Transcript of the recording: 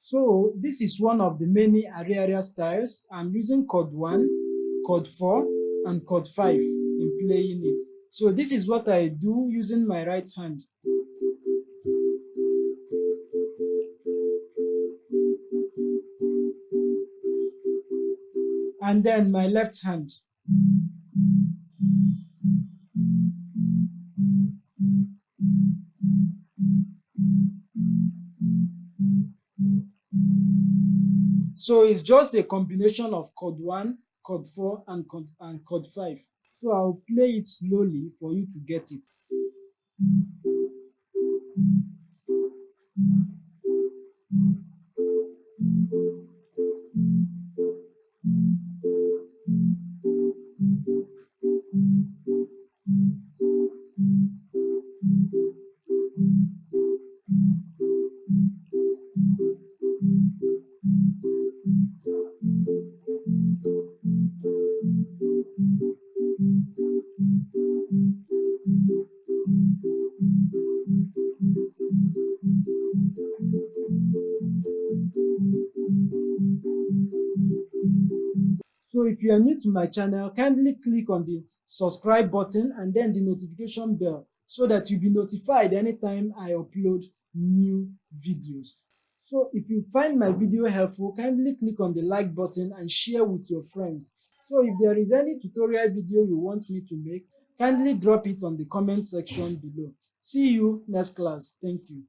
So this is one of the many Ariaria styles. I'm using chord 1, chord 4, and chord 5 in playing it. So this is what I do using my right hand. And then my left hand. So it's just a combination of chord 1, chord 4, and chord 5. So I'll play it slowly for you to get it. So if you are new to my channel, kindly click on the subscribe button and then the notification bell so that you'll be notified anytime I upload new videos. So if you find my video helpful, kindly click on the like button and share with your friends. So if there is any tutorial video you want me to make, kindly drop it on the comment section below. See you next class. Thank you.